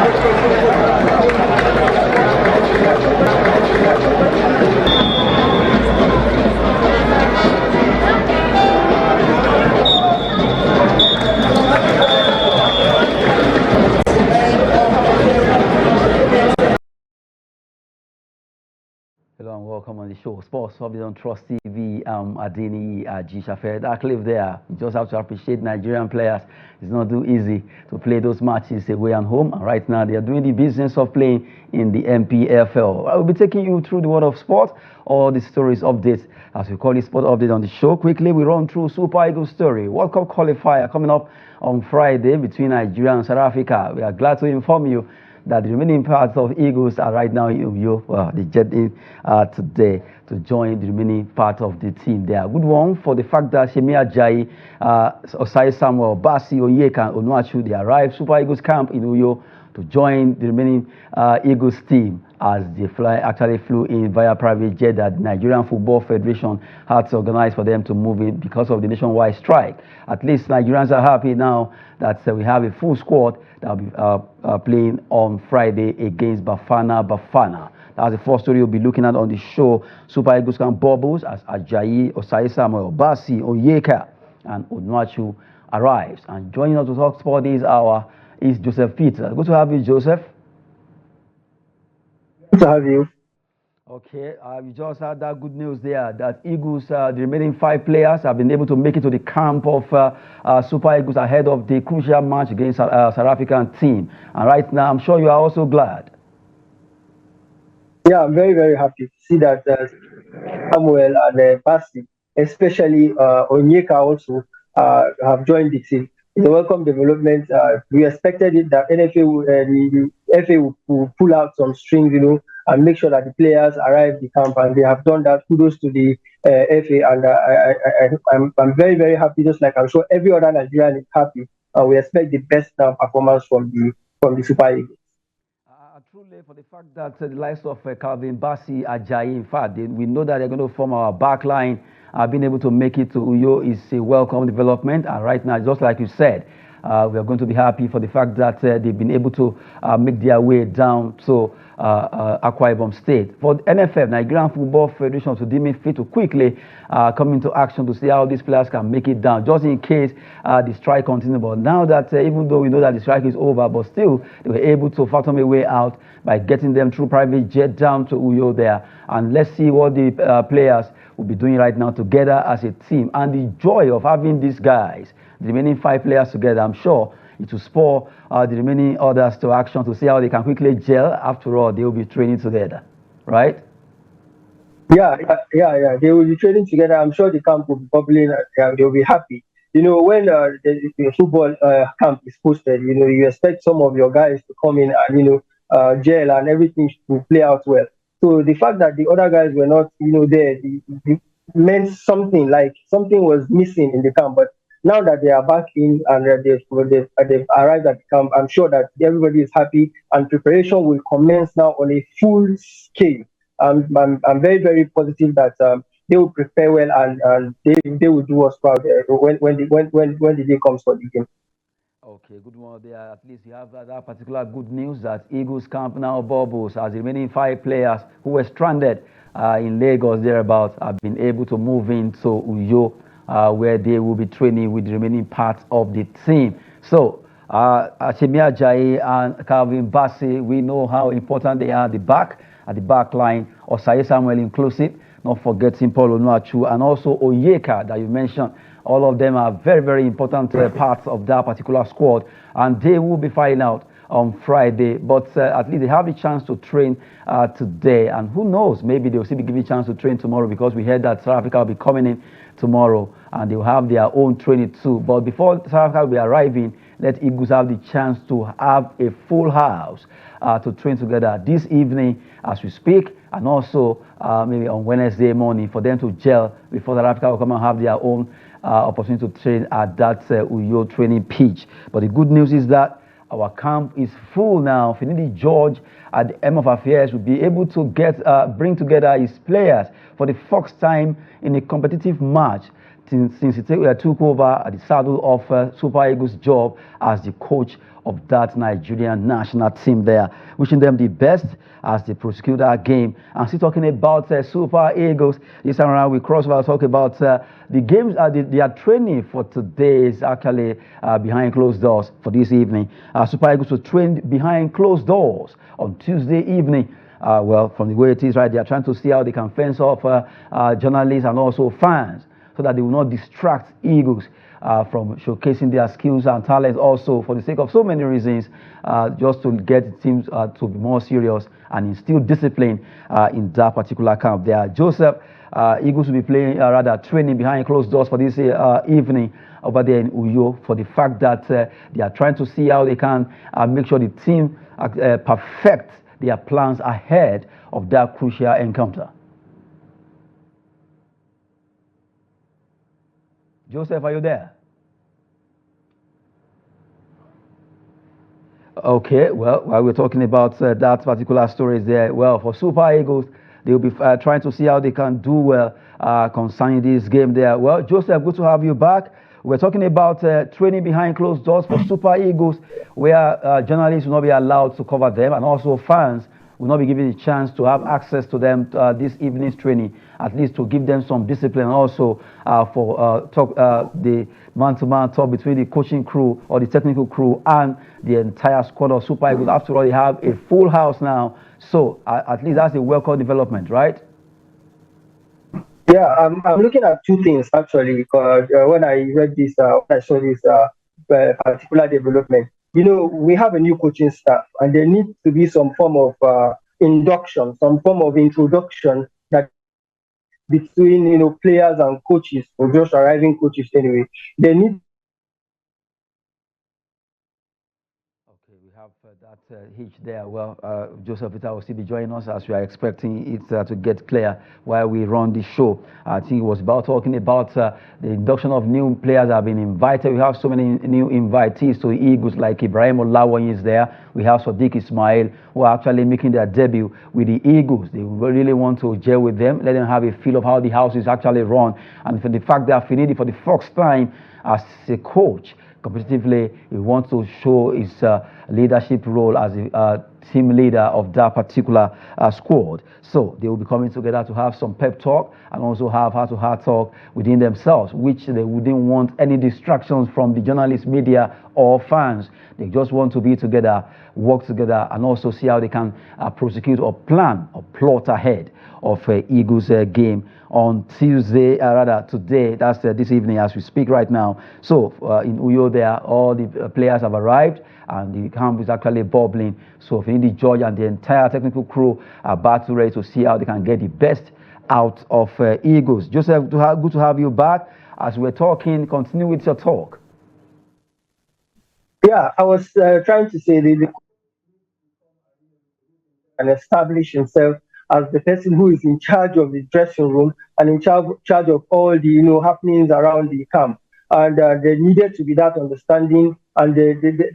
Hello and welcome on the show. Sports Update on Trust TV. Adini Ajayi. That clip there, you just have to appreciate Nigerian players. It's not too easy to play those matches away and home. And right now, they are doing the business of playing in the MPFL. I will be taking you through the world of sport, all the stories, updates, as we call it, Sport Update on the show. Quickly, we run through Super Eagles story. World Cup qualifier coming up on Friday between Nigeria and South Africa. We are glad to inform you that the remaining parts of Eagles are right now in Uyo. Well, they jet in today to join the remaining part of the team. They are good one for the fact that Ajayi, Osayi Samuel, Bassey, Onyeka, and Onuachu, they arrived Super Eagles camp in Uyo to join the remaining Eagles team as the actually flew in via private jet that the Nigerian Football Federation had to organize for them to move in because of the nationwide strike. At least Nigerians are happy now that we have a full squad that will be playing on Friday against Bafana. That's the first story we'll be looking at on the show. Super Eagles can bubbles as Ajayi, Osayi Samuel, Bassey, Onyeka, and Onuachu arrives. And joining us to talk sport this hour is Joseph Peter. Good to have you, Joseph. Good to have you. Okay, we just had that good news there that Eagles, the remaining 5 players, have been able to make it to the camp of Super Eagles ahead of the crucial match against South African team. And right now, I'm sure you are also glad. Yeah, I'm very, very happy to see that Samuel and Bassey, especially Onyeka also, have joined the team. It's a welcome development. We expected it that the FA will pull out some strings, and make sure that the players arrive the camp, and they have done that. Kudos to the FA, and I'm very, very happy. Just like I'm sure every other Nigerian is happy. We expect the best performance from the Super Eagles. Truly, for the fact that the likes of Calvin Bassey, Ajayi, in fact, we know that they're going to form our back line. Being able to make it to Uyo is a welcome development. And right now, just like you said, we are going to be happy for the fact that they've been able to make their way down to Akwa Ibom State. For the NFF, Nigerian Football Federation, to deem it fit to quickly come into action to see how these players can make it down, just in case the strike continues. But now that, even though we know that the strike is over, but still they were able to fathom a way out by getting them through private jet down to Uyo there. And let's see what the players will be doing right now together as a team. And the joy of having these guys, the remaining 5 players together, I'm sure it will spur the remaining others to action to see how they can quickly gel. After all, they will be training together, right? Yeah. They will be training together. I'm sure the camp will be bubbling. They will be happy. When the football camp is posted, you expect some of your guys to come in and, gel and everything to play out well. So the fact that the other guys were not, there, it meant something, like something was missing in the camp. But now that they are back in and they've arrived at the camp, I'm sure that everybody is happy and preparation will commence now on a full scale. I'm very, very positive that they will prepare well and they will do us proud when the day comes for the game. Okay, good one there. At least you have that particular good news that Eagles camp now bubbles as the remaining 5 players who were stranded in Lagos thereabouts have been able to move into Uyo, where they will be training with the remaining parts of the team. So, Ajayi and Calvin Bassey, we know how important they are at the back line, Osayi Samuel inclusive, not forgetting Paul Onuachu, and also Onyeka that you mentioned. All of them are very, very important parts of that particular squad, and they will be fighting out on Friday. But at least they have the chance to train today, and who knows, maybe they'll still be given a chance to train tomorrow, because we heard that South Africa will be coming in tomorrow, and they will have their own training too. But before South Africa will be arriving, let Eagles have the chance to have a full house to train together this evening as we speak, and also maybe on Wednesday morning for them to gel before South Africa will come and have their own opportunity to train at that Uyo training pitch. But the good news is that our camp is full now. Finidi George at the M of Affairs will be able to bring together his players for the first time in a competitive match since he took over the saddle of Super Eagles' job as the coach of that Nigerian national team there. Wishing them the best as they prosecute that game. And still talking about Super Eagles, this time around we cross over, talk about the games, their training for today is actually behind closed doors for this evening. Super Eagles will train behind closed doors on Tuesday evening. Well, from the way it is, right, they are trying to see how they can fence off journalists and also fans so that they will not distract Eagles from showcasing their skills and talents also for the sake of so many reasons, just to get teams to be more serious and instill discipline in that particular camp there. Joseph, Eagles will be playing, rather training behind closed doors for this evening over there in Uyo for the fact that they are trying to see how they can make sure the team perfect their plans ahead of that crucial encounter. Joseph, are you there? Okay, well, while we're talking about that particular story there, well, for Super Eagles, they'll be trying to see how they can do well concerning this game there. Well, Joseph, good to have you back. We're talking about training behind closed doors for Super Eagles, where journalists will not be allowed to cover them, and also fans will not be given the chance to have access to them this evening's training, at least to give them some discipline, and also for the man-to-man talk between the coaching crew or the technical crew and the entire squad of Super Eagles. After all, they have a full house now, so at least that's a welcome development, right? Yeah, I'm looking at two things actually, because when I read this, I saw this particular development. You know, we have a new coaching staff, and there needs to be some form of induction, some form of introduction that between players and coaches, or just arriving coaches anyway. They need. Okay, we have that hitch there. Well, Joseph Vita will still be joining us as we are expecting it to get clear while we run the show. I think it was about talking about the induction of new players that have been invited. We have so many new invitees to the Eagles, like Ibrahim Olawoyin is there. We have Sadiq Ismail, who are actually making their debut with the Eagles. They really want to gel with them, let them have a feel of how the house is actually run. And for the fact that Finidi, for the first time as a coach, competitively, he wants to show his leadership role as a team leader of that particular squad. So they will be coming together to have some pep talk and also have heart-to-heart talk within themselves, which they wouldn't want any distractions from the journalists, media, or fans. They just want to be together, work together, and also see how they can prosecute or plan or plot ahead of Eagles game on Tuesday, rather today, that's this evening as we speak right now. So in Uyo there, all the players have arrived and the camp is actually bubbling. So Finidi George and the entire technical crew are battle ready to see how they can get the best out of Eagles. Joseph, good to have you back. As we're talking, continue with your talk. Yeah, I was trying to say and establish himself as the person who is in charge of the dressing room and in charge of all the happenings around the camp. And there needed to be that understanding. And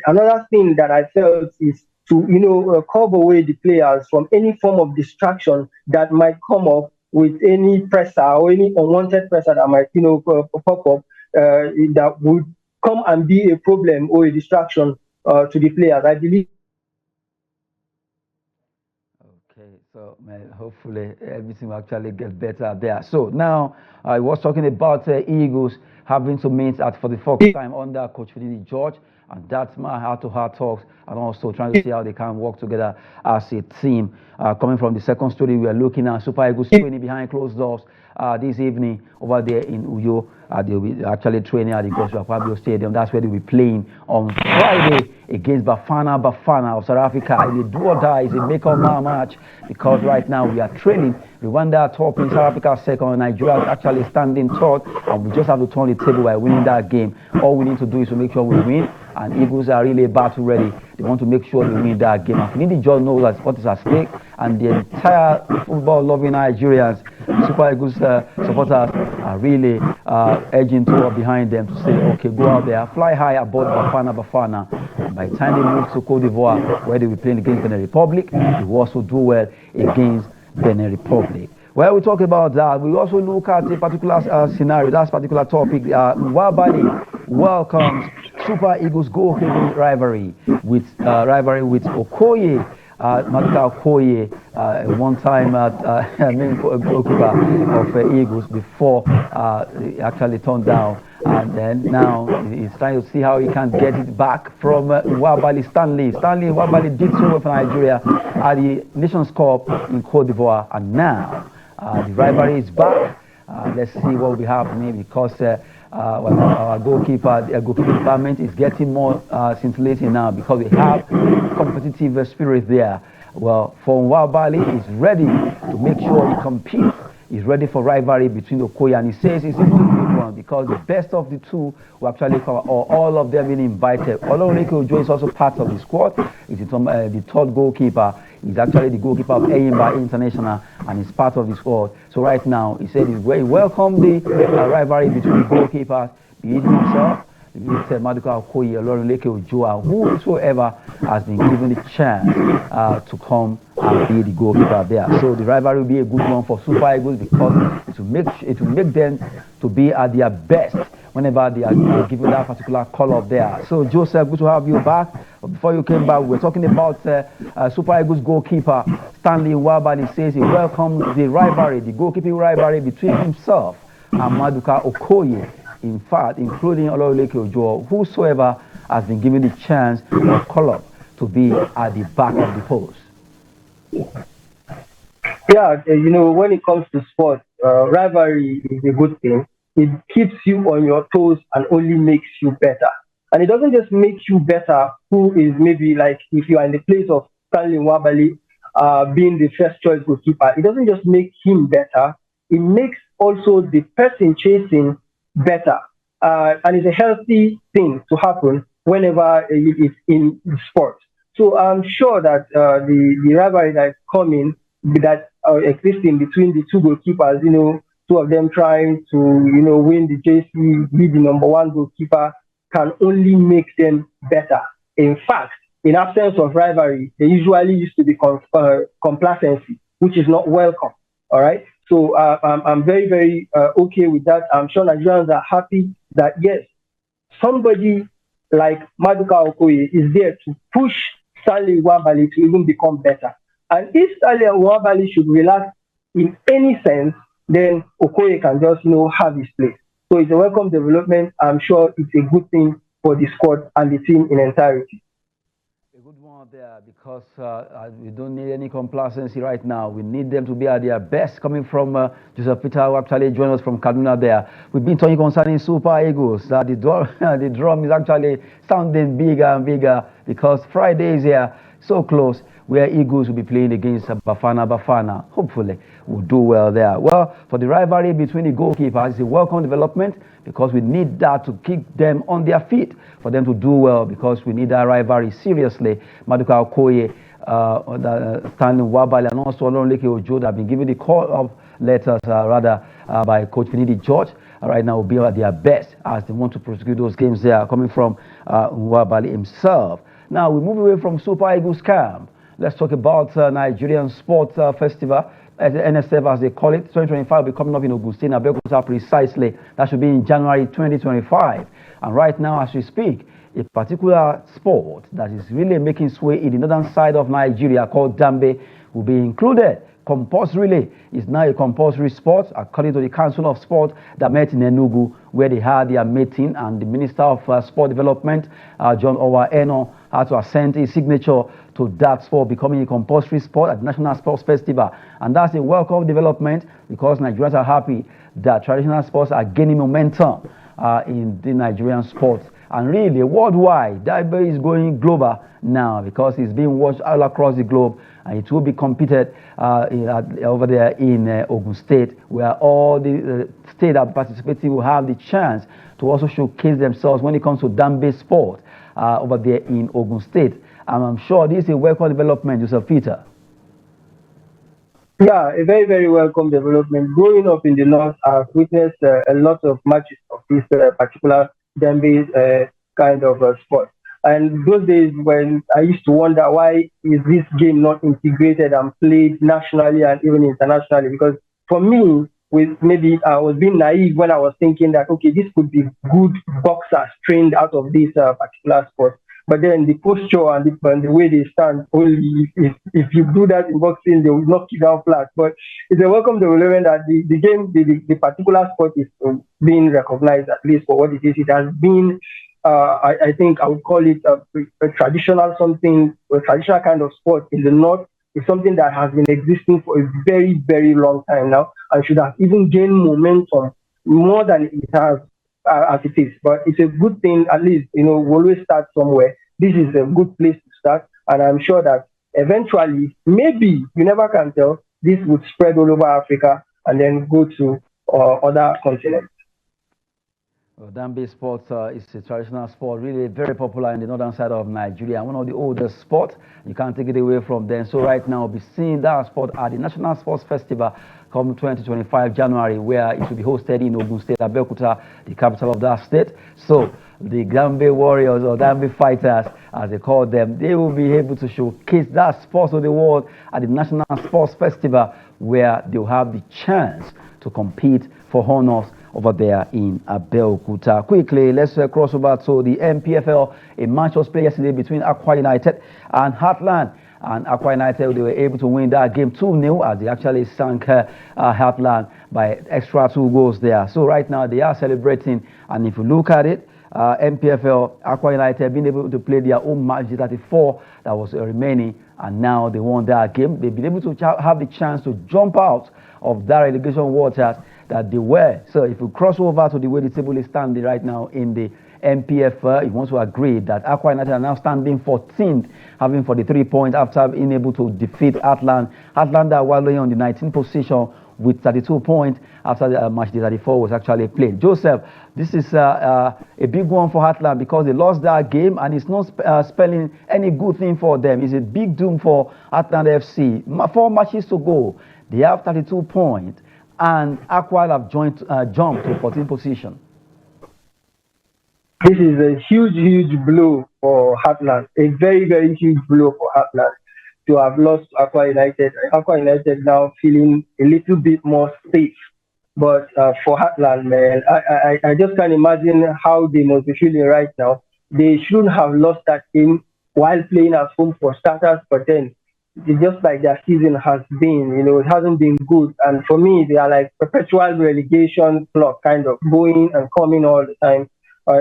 another thing that I felt is to curb away the players from any form of distraction that might come up with any pressure or any unwanted pressure that might pop up that would come and be a problem or a distraction to the players. I believe. Okay, so hopefully everything will actually get better there. So now I was talking about Eagles having to meet for the first time under Coach Finidi George, and that's my heart-to-heart talks, and also trying to see how they can work together as a team. Coming from the second story, we are looking at Super Eagles training behind closed doors this evening over there in Uyo. They'll be actually training at the Gospel Pablo Stadium. That's where they'll be playing on Friday against Bafana of South Africa. The do or die is a make-or match, because right now we are trailing. Rwanda top in South Africa second. Nigeria is actually standing third, and we just have to turn the table by winning that game. All we need to do is to make sure we win, and Eagles are really battle ready. They want to make sure they win that game. And Finidi George knows what is at stake, and the entire football-loving Nigerians, Super Eagles supporters, are really edging toward behind them to say, okay, go out there, fly high aboard Bafana. And by the time they move to Cote d'Ivoire, where they will be playing against Benin Republic, they will also do well against Benin Republic. Well, we talk about that. We also look at a particular scenario, that particular topic. Wabali welcomes Super Eagles goalkeeping rivalry with Okoye. Maduka Okoye, one-time main goalkeeper of Eagles before he actually turned down. And then now he's trying to see how he can get it back from Wabali Stanley. Stanley Wabali did so well for Nigeria at the Nations Cup in Cote d'Ivoire, and now the rivalry is back. Let's see what we have maybe because our goalkeeping department is getting more scintillating now because we have competitive spirit there. Well, for Wabali is ready to make sure he competes. He's ready for rivalry between Okoye, and he says it's even a good one because the best of the two will actually cover, or all of them being invited. Onyeka Ojo is also part of the squad. He's the third goalkeeper. He's actually the goalkeeper of Eyimba International, and he's part of the squad. So right now, he said he's very welcome the rivalry between the goalkeepers, be it himself, with Maduka Okoye, Onyeka Ojo, and whosoever has been given the chance to come and be the goalkeeper there. So the rivalry will be a good one for Super Eagles because it will make them to be at their best whenever they are given that particular call up there. So Joseph, good to have you back. Before you came back, we were talking about Super Eagles goalkeeper Stanley Wabali says he welcomes the rivalry, the goalkeeping rivalry between himself and Maduka Okoye. In fact, including Onyeka Ojo, whosoever has been given the chance or call up to be at the back of the post. Yeah, when it comes to sports, rivalry is a good thing. It keeps you on your toes and only makes you better. And it doesn't just make you better, who is maybe like if you are in the place of Stanley Wabali being the first choice goalkeeper, it doesn't just make him better, it makes also the person chasing better. And it's a healthy thing to happen whenever it's in sport. So I'm sure that the rivalry that is coming, that existing between the two goalkeepers, two of them trying to, win the JC, be the number one goalkeeper, can only make them better. In fact, in absence of rivalry, there usually used to be complacency, which is not welcome. All right. So I'm very, very okay with that. I'm sure Nigerians are happy that, yes, somebody like Maduka Okoye is there to push Stanley Wabali to even become better. And if Stanley Wabali should relax in any sense, then Okoye can just, have his place. So it's a welcome development. I'm sure it's a good thing for the squad and the team in entirety. A good one there because we don't need any complacency right now. We need them to be at their best. Coming from Joseph Peter, who actually joined us from Kaduna there. We've been talking concerning Super Eagles. That the drum is actually sounding bigger and bigger because Friday is here, so close, where Eagles will be playing against Bafana. Hopefully, we'll do well there. Well, for the rivalry between the goalkeepers, it's a welcome development because we need that to keep them on their feet, for them to do well because we need that rivalry seriously. Maduka Okoye, Stanley Wabali, and also Onyeka Ojo that have been given the call of letters by Coach Finidi George. Right now will be at their best as they want to prosecute those games there coming from Wabali himself. Now we move away from Super Eagles camp. Let's talk about Nigerian Sports Festival, NSF as they call it. 2025 will be coming up in Ogun State, Abeokuta precisely. That should be in January 2025. And right now, as we speak, a particular sport that is really making sway in the northern side of Nigeria called Dambe will be included. Compulsorily is now a compulsory sport according to the Council of Sport that met in Enugu, where they had their meeting, and the Minister of Sport Development, John Owa Eno, had to assent his signature to that sport becoming a compulsory sport at the National Sports Festival. And that's a welcome development because Nigerians are happy that traditional sports are gaining momentum in the Nigerian sports. And really, worldwide, Dambe is going global now because it's being watched all across the globe, and it will be competed over there in Ogun State, where all the states that are participating will have the chance to also showcase themselves when it comes to Dambe sport over there in Ogun State. And I'm sure this is a welcome development, Joseph Peter. Yeah, a very, very welcome development. Growing up in the north, I've witnessed a lot of matches of this particular Dambe kind of sport. And those days when I used to wonder why is this game not integrated and played nationally and even internationally, because for me, with maybe I was being naive when I was thinking that okay, this could be good boxers trained out of this particular sport. But then the posture and the way they stand, only if you do that in boxing, they will knock you down flat. But it's a welcome development that the game, the particular sport is being recognized, at least for what it is. It has been, I think I would call it a traditional something, a traditional kind of sport in the north. It's something that has been existing for a very, very long time now and should have even gained momentum more than it has as it is. But it's a good thing, at least, we always start somewhere. This is a good place to start. And I'm sure that eventually, maybe, you never can tell, this would spread all over Africa and then go to other continents. Well, Dambe sport is a traditional sport, really very popular in the northern side of Nigeria. One of the oldest sports, you can't take it away from them. So right now, we'll be seeing that sport at the National Sports Festival come 2025 January, where it will be hosted in Ogun State, Abeokuta, the capital of that state. So the Dambe Warriors, or Dambe Fighters, as they call them, they will be able to showcase that sport to the world at the National Sports Festival, where they'll have the chance to compete for honors over there in Abeokuta. Quickly, let's cross over to the MPFL. A match was played yesterday between Akwa United and Heartland. And Akwa United, they were able to win that game 2-0 as they actually sank Heartland by extra 2 goals there. So right now they are celebrating. And if you look at it, MPFL, Akwa United being able to play their own match, the 34 that was remaining, and now they won that game. They've been able to have the chance to jump out of that relegation waters that they were. So if you cross over to the way the table is standing right now in the MPFL, you want to agree that Akwa United are now standing 14th, having 43 points after being able to defeat Heartland. Heartland are wallowing on the 19th position with 32 points after the match the 34 was actually played. Joseph, this is a big one for Heartland because they lost that game and it's not spelling any good thing for them. It's a big doom for Heartland FC. 4 matches to go. They have 32 points and Aqua have jumped to 14th position. This is a huge, huge blow for Heartland. A very, very huge blow for Heartland to have lost Aqua United. Aqua United now feeling a little bit more safe. But for Heartland, man, I just can't imagine how they must be feeling right now. They shouldn't have lost that game while playing at home for starters, but then it's just like their season has been, it hasn't been good. And for me, they are like perpetual relegation clock, kind of going and coming all the time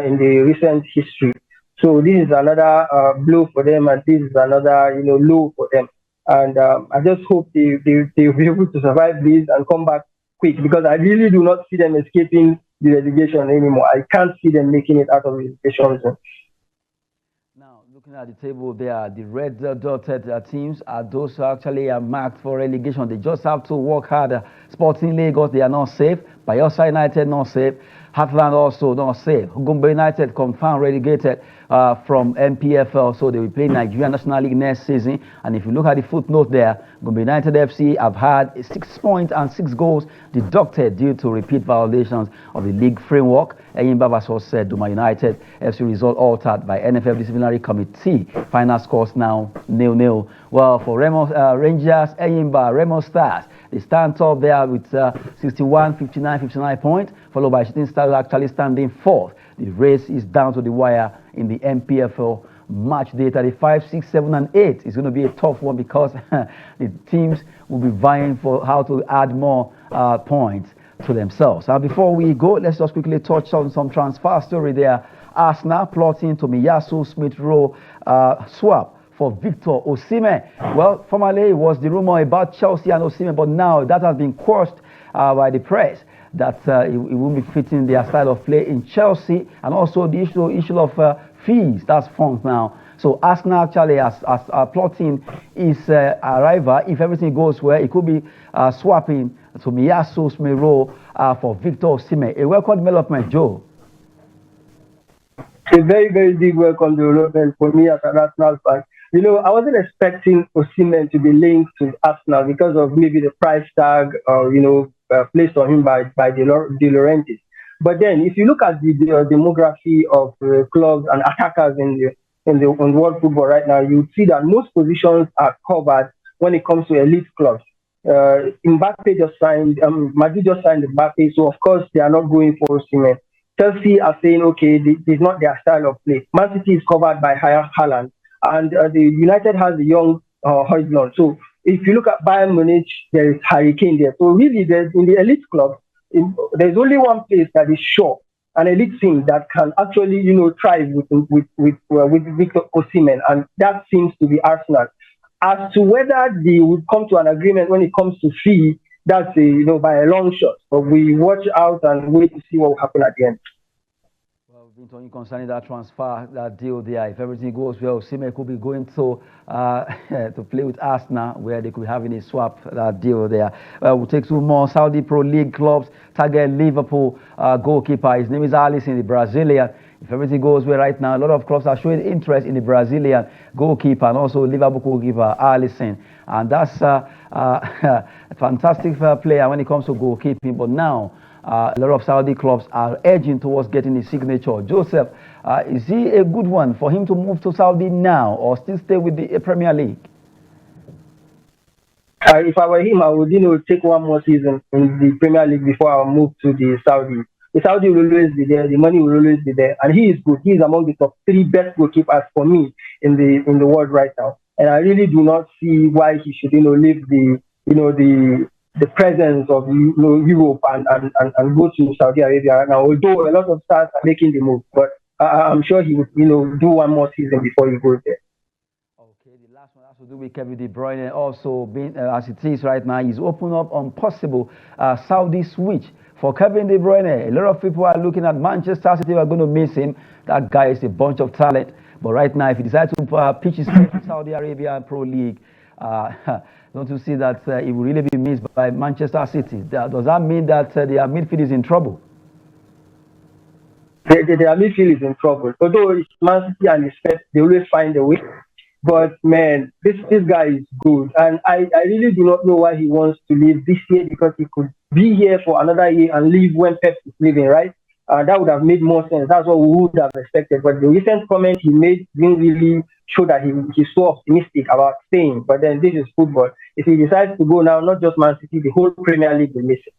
in the recent history. So this is another blow for them, and this is another, low for them. And I just hope they'll be able to survive this and come back quick, because I really do not see them escaping the relegation anymore. I can't see them making it out of the relegation zone. Now, looking at the table there, the red dotted teams are those who actually are marked for relegation. They just have to work hard. Sporting Lagos, they are not safe. Bassey United, not safe. Heartland also not safe. Gombe United confirmed relegated from MPFL, so they will play Nigeria National League next season. And if you look at the footnote there, Gombe United FC have had 6 points and 6 goals deducted due to repeat violations of the league framework. Eyimba vs. Duma United FC result altered by NFF disciplinary committee. Final scores now 0-0. Well, for Rangers, Eyimba, Remo Stars, they stand top there with 61, 59, 59 points, followed by Shooting Stars actually standing 4th. The race is down to the wire in the MPFL match day 35, 6, 7, and 8. It's going to be a tough one because the teams will be vying for how to add more points to themselves. Now, before we go, let's just quickly touch on some transfer story there. Arsenal plotting Tomiyasu Smith-Rowe swap for Victor Osimhen. Well, formerly it was the rumor about Chelsea and Osimhen, but now that has been quashed by the press that it won't be fitting their style of play in Chelsea, and also the issue of fees, that's funds now. So Arsenal actually as plotting his arrival. If everything goes well, it could be swapping Tomiyasu Smith-Rowe for Victor Osimhen. A welcome development, Joe. A very, very big welcome development for me as an Arsenal fan. I wasn't expecting Osimhen to be linked to Arsenal because of maybe the price tag, placed on him by De Laurentiis. But then, if you look at the demography of clubs and attackers in world football right now, you would see that most positions are covered when it comes to elite clubs. Mbappe just signed, Madrid just signed Mbappe, so of course they are not going for Osimhen. Chelsea are saying, okay, this is not their style of play. Man City is covered by Haaland, and the United has the young Højlund. So if you look at Bayern Munich, there is Harry Kane there. So really, there's, in the elite club, there's only one place that is sure, an elite team that can actually, thrive with Victor Osimhen, and that seems to be Arsenal. As to whether they would come to an agreement when it comes to fee, that's by a long shot. But we watch out and wait to see what will happen at the end. Well, we've been talking concerning that transfer, that deal there. If everything goes well, Osimhen could be going to play with Arsenal, where they could be having a swap, that deal there. We'll take two more Saudi Pro League clubs. Target Liverpool goalkeeper. His name is Alisson, the Brazilian. If everything goes well right now, a lot of clubs are showing interest in the Brazilian goalkeeper and also Liverpool goalkeeper Alisson. And that's a fantastic player when it comes to goalkeeping. But now, a lot of Saudi clubs are edging towards getting his signature. Joseph, is he a good one for him to move to Saudi now or still stay with the Premier League? If I were him, I would, take one more season in the Premier League before I move to the Saudi. The Saudi will always be there. The money will always be there, and he is good. He is among the top 3 best goalkeepers for me in the world right now. And I really do not see why he should, leave the presence of Europe and go to Saudi Arabia right now. Although a lot of stars are making the move, but I'm sure he would, do one more season before he goes there. Okay, the last one has to do with Kevin De Bruyne. Also, being as it is right now, he's opened up on possible Saudi switch for Kevin De Bruyne. A lot of people are looking at Manchester City are going to miss him. That guy is a bunch of talent. But right now, if he decides to pitch his way to Saudi Arabia Pro League, don't you see that he will really be missed by Manchester City? Does that mean that their midfield is in trouble? Their midfield is in trouble. Although it's Man City and his first, they always find a way. But man, this guy is good, and I really do not know why he wants to leave this year, because he could be here for another year and leave when Pep is leaving, right? That would have made more sense. That's what we would have expected. But the recent comment he made didn't really show that he's so optimistic about staying. But then this is football. If he decides to go now, not just Man City, the whole Premier League will miss him.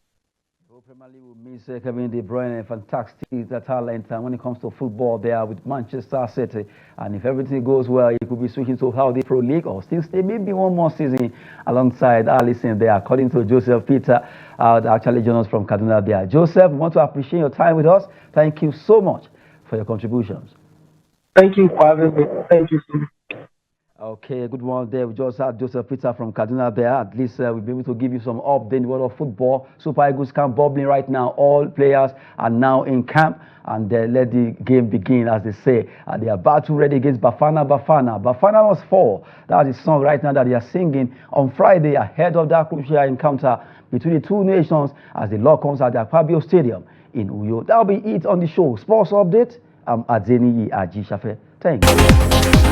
Premier League will miss Kevin De Bruyne, fantastic talent, and when it comes to football, they are with Manchester City. And if everything goes well, he could be switching to Saudi Pro League or still stay maybe one more season alongside Alisson there, according to Joseph Peter, actually joined us from Kaduna there. Joseph, we want to appreciate your time with us. Thank you so much for your contributions. Thank you for having me. Thank you so much. Okay, good one there. We just had Joseph Peter from Kaduna there. At least we'll be able to give you some update in the world of football. Super Eagles camp bubbling right now. All players are now in camp and let the game begin, as they say. They are battle ready against Bafana Bafana. Bafana must fall. That is the song right now that they are singing on Friday ahead of that crucial encounter between the two nations as the law comes at the Akpabio Stadium in Uyo. That will be it on the show. Sports update. I'm Ajayi Thank you.